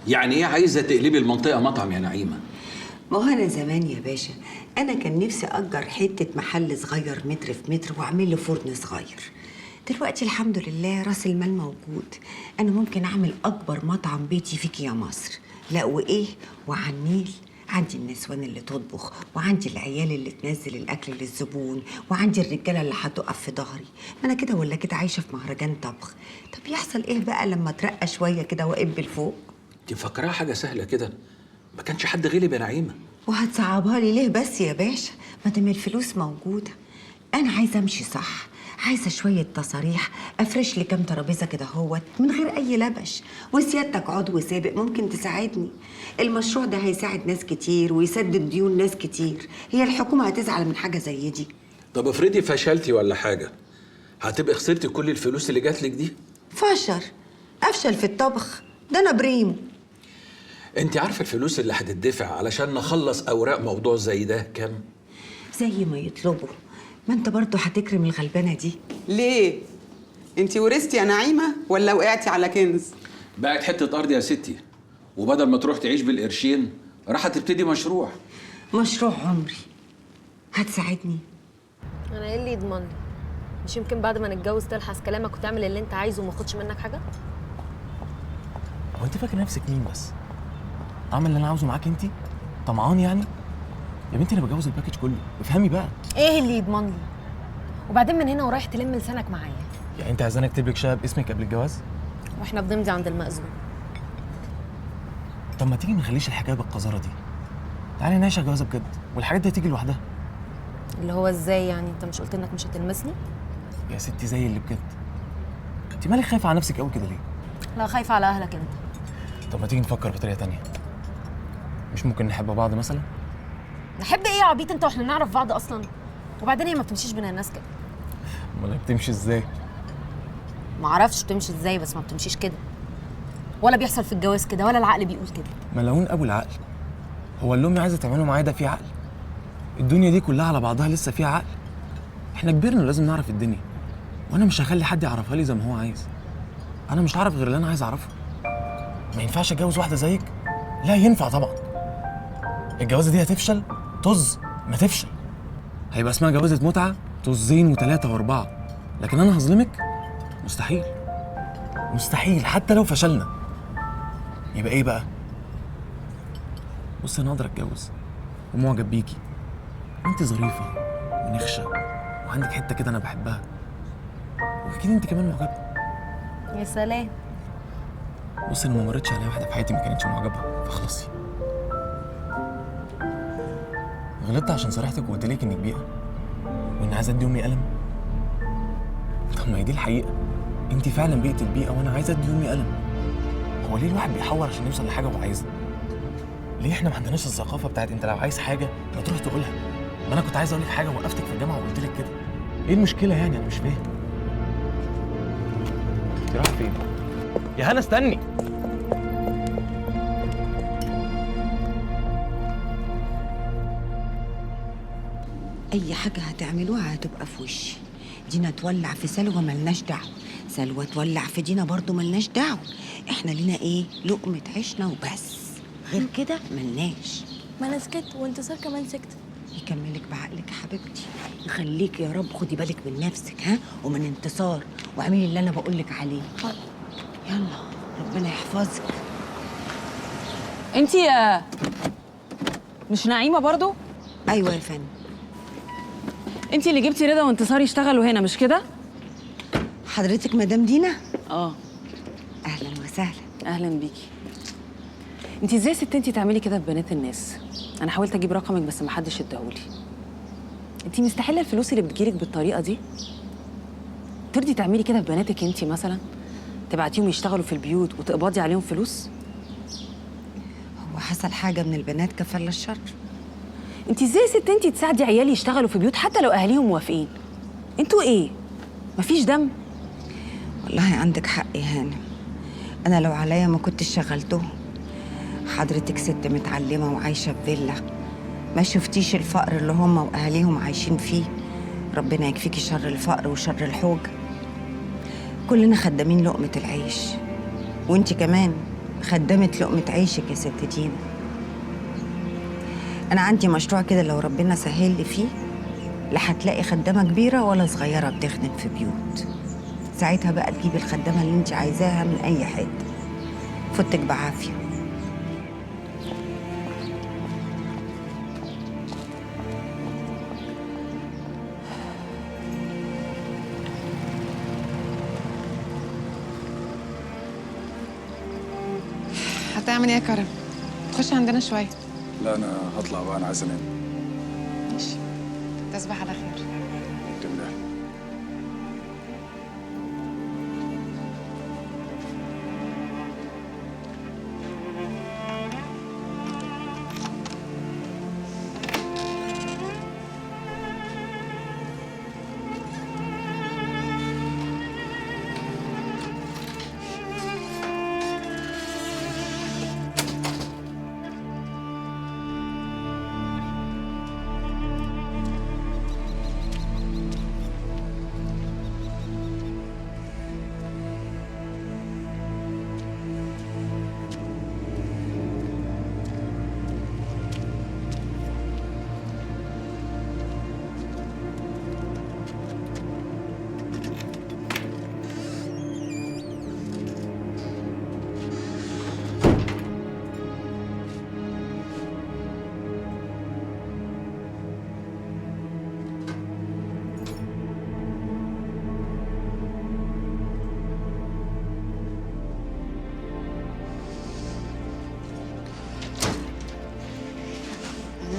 يعني ايه عايزه تقلبي المنطقه مطعم يا نعيمه؟ ما هو انا زمان يا باشا، انا كان نفسي اجر حته محل صغير متر في متر واعمل له فرن صغير. دلوقتي الحمد لله راس المال موجود، انا ممكن اعمل اكبر مطعم بيتي فيك يا مصر. لا وايه، وعلى النيل عندي النسوان اللي تطبخ، وعندي العيال اللي تنزل الاكل للزبون، وعندي الرجاله اللي هتقف في ظهري. ما انا كده ولا كده عايشه في مهرجان طبخ. طب يحصل ايه بقى لما اترقى شويه كده واقبل فوق؟ انت مفكراها حاجه سهله كده؟ ما كانش حد غلب يا نعيمه. وهتصعبها لي ليه بس يا باشا؟ ما دام الفلوس موجوده. انا عايزه امشي صح، عايزه شويه تصاريح، افرش لي كام ترابيزه كده اهوت من غير اي لبش. وسيادتك عضو سابق ممكن تساعدني. المشروع ده هيساعد ناس كتير ويسدد ديون ناس كتير. هي الحكومه هتزعل من حاجه زي دي؟ طب افرضي فشلتي ولا حاجه، هتبقى خسرتي كل الفلوس اللي جات لك دي. افشل في الطبخ؟ ده انا بريمو. انت عارفه الفلوس اللي هتدفع علشان نخلص اوراق موضوع زي ده كام؟ زي ما يطلبوا. ما انت برضه هتكرم الغلبانه دي. ليه؟ انتي ورثتي يا نعيمه ولا وقعتي على كنز؟ بقت حته ارض يا ستي، وبدل ما تروح تعيش بالقرشين راح تبتدي مشروع. مشروع عمري. هتساعدني؟ انا ايه اللي يضمن لي؟ مش يمكن بعد ما نتجوز تلحس كلامك وتعمل اللي انت عايزه وما اخدش منك حاجه؟ هو انت فاكر نفسك مين بس؟ اعمل اللي انا عاوزه معاك انت؟ طمعان يعني؟ يا بنتي انا بجوز الباكج كله، افهمي بقى. ايه اللي يضمن لي؟ وبعدين من هنا ورايح تلم لسانك معايا. يعني انت عايزاني اكتب لك شهاده باسمك قبل الجواز؟ واحنا بنمضي عند المأذون. طب ما تيجي ما نخليش الحكايه بالقذاره دي، تعالي نعيش الجوازه بجد والحاجات دي هتيجي لوحدها. اللي هو ازاي يعني؟ انت مش قلت انك مش هتلمسني؟ يا ستي زي اللي بجد. انت مالك خايفه على نفسك قوي كده ليه؟ لا، خايفه على اهلك انت. طب ما تيجي نفكر بطريقه تانية، مش ممكن نحب بعض مثلا؟ نحب ايه يا عبيط انت واحنا نعرف بعض اصلا؟ وبعدين هي ما بتمشيش بين الناس كده. امال بتمشي ازاي؟ ما اعرفش بتمشي ازاي، بس ما بتمشيش كده. ولا بيحصل في الجواز كده، ولا العقل بيقول كده. ملعون ابو العقل. هو اللي امي عايزه تعمله معايا ده فيه عقل؟ الدنيا دي كلها على بعضها لسه فيها عقل؟ احنا كبرنا لازم نعرف الدنيا، وانا مش هخلي حد يعرفها لي زي ما هو عايز. انا مش هعرف غير اللي انا عايز اعرفه. ما ينفعش اتجوز واحده زيك؟ لا ينفع طبعا. الجوازه دي هتفشل، طز ما تفشل. هيبقى اسمها جوازه متعه، طزين وثلاثه واربعه. لكن انا هظلمك؟ مستحيل. مستحيل حتى لو فشلنا. يبقى ايه بقى؟ بص انا اقدر اتجوز ومعجب بيكي، انت ظريفه ونخشه وعندك حته كده انا بحبها، واكيد انت كمان معجبه. يا سلام. بص انا ما مرتش عليا واحده في حياتي ما كانتش معجبه، فخلصي. غلطت عشان صرحتك وقلت لك انك بيئه وان عايزه ادي امي قلم. طب ما هي دي الحقيقه، انت فعلا بيئه البيئه وانا عايزه ادي امي قلم. هو ليه الواحد بيحور عشان يوصل لحاجه هو عايزها؟ ليه احنا ما عندناش الثقافه بتاعت انت لو عايز حاجه ما تروح تقولها؟ ما انا كنت عايز اقول لك حاجه ووقفتك في الجامعه وقلت لك كده. ايه المشكله يعني؟ انا مش فاهم. انت رايحه فين؟ يا هنا استني. اي حاجه هتعملوها هتبقى في وشي. دينا تولع في سلوى ملناش دعوه، سلوى تولع في دينا برضو ملناش دعوه. احنا لينا ايه؟ لقمه عيشنا وبس، غير كده ملناش. ما انا سكت وانتصار كمان سكت. يكملك بعقلك يا حبيبتي، يخليك يا رب. خدي بالك من نفسك ها، ومن انتصار، واعملي اللي انا بقولك عليه. يلا ربنا يحفظك. انتي مش نعيمه برضو؟ ايوه يا فندم. انتي اللي جبتي رضا وانتصار يشتغلوا هنا مش كده؟ حضرتك مدام دينا؟ اه. اهلا وسهلا. اهلا بيكي. انتي ازاي ست انتي تعملي كده في بنات الناس؟ انا حاولت اجيب رقمك بس ما حدش اداهولي. انتي مستحيله الفلوس اللي بتجيلك بالطريقه دي؟ ترضي تعملي كده في بناتك انتي مثلا؟ تبعتيهم يشتغلوا في البيوت وتقبضي عليهم فلوس؟ هو حصل حاجه من البنات كفل الشر؟ انتي ازاي ست انتي تساعدي عيالي يشتغلوا في بيوت حتى لو اهاليهم موافقين؟ انتوا ايه؟ مفيش دم؟ والله عندك حق يا هانم، انا لو عليا ما كنتش شغلتهم. حضرتك ست متعلمه وعايشه في فيلا، ما شفتيش الفقر اللي هم واهاليهم عايشين فيه. ربنا يكفيكي شر الفقر وشر الحوج. كلنا خدامين لقمه العيش، وانتي كمان خدامة لقمة عيشك يا ست دينا. أنا عندي مشروع كده لو ربنا سهل لي فيه، لا هتلاقي خدامة كبيرة ولا صغيرة بتخدم في بيوت. ساعتها بقى تجيبي الخدامة اللي انت عايزاها من أي حتة. فوتك بعافية. هتعمل ايه يا كرم؟ تخش عندنا شويه. لا انا هطلع بقى، انا عايز انام. ماشي، تصبح على خير. بالله.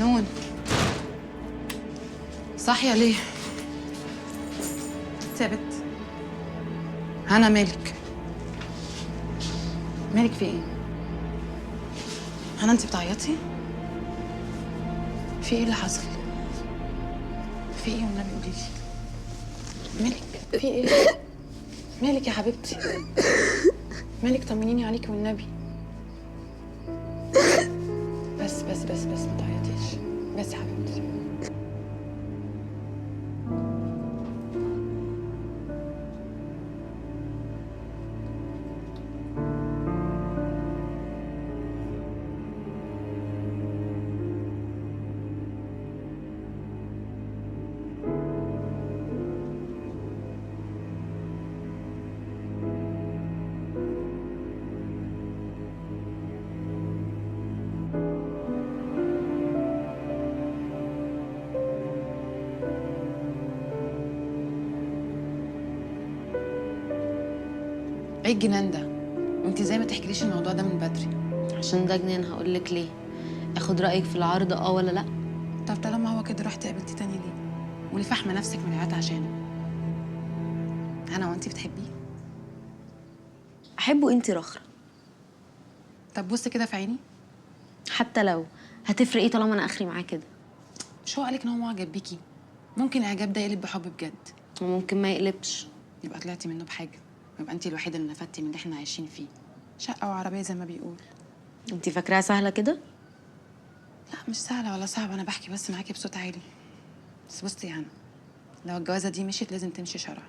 نون، صاحيه ليه؟ ثابت. هنا مالك؟ مالك في ايه؟ هنا انت بتعيطي؟ في ايه اللي حصل؟ في ايه والنبي قولي لي؟ مالك؟ في ايه؟ مالك يا حبيبتي؟ مالك؟ طمنيني عليكي والنبي. بس ما تعيطيش. بس يا حبيبتي. ايه الجنان ده؟ وانت ازاي ما تحكيليش الموضوع ده من بدري؟ عشان ده جنان. هقول لك ليه. اخد رايك في العرض ولا لا؟ طب طالما هو كده رحتي قابلتي تاني ليه؟ وليه فاحمه نفسك من العياط عشانه؟ انا وانت بتحبيه؟ احبه انت رخرة. طب بصي كده في عيني. حتى لو هتفرق ايه طالما انا اخري معاه كده؟ مش هو قالك ان هو معجب بيكي؟ ممكن الاعجاب ده يقلب بحب بجد. وممكن ما يقلبش. يبقى طلعتي منه بحاجه، يبقى انت الوحيده اللي نفدتي من اللي احنا عايشين فيه. شقه وعربيه زي ما بيقول. انت فاكراها سهله كده؟ لا مش سهله ولا صعبه، انا بحكي بس معاكي بصوت عالي. بس بصي يا هنا، لو الجوازه دي مشيت لازم تمشي شرع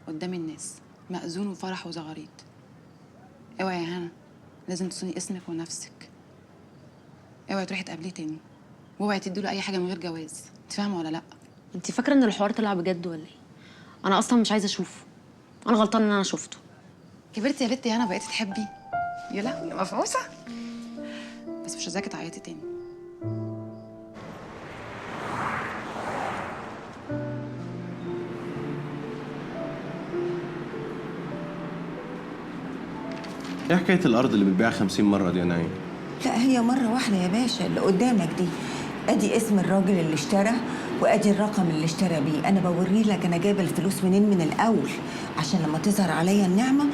قدام الناس، مأذون وفرح وزغاريد. اوعي يا هنا، لازم تصوني اسمك ونفسك. اوعي تروحي تقابليه تاني، واوعي تديله اي حاجه من غير جواز. انت فاهمه ولا لا؟ انت فاكره ان الحوار طلع بجد ولا ايه؟ انا اصلا مش عايزه اشوفه. انا غلطانه ان انا شفته. كبرتي يا بنتي، انا بقيتي تحبي. يا لهوي مفعوصه. بس مش عايزاكي تعيطي تاني. ايه حكايه الارض اللي بتبيع 50 مره دي يا نايم؟ لا هي مرة واحدة يا باشا، اللي قدامك دي. ادي اسم الراجل اللي اشترى وادي الرقم اللي اشترى بيه. انا بوري لك انا جايبه الفلوس منين من الاول، عشان لما تظهر عليا النعمه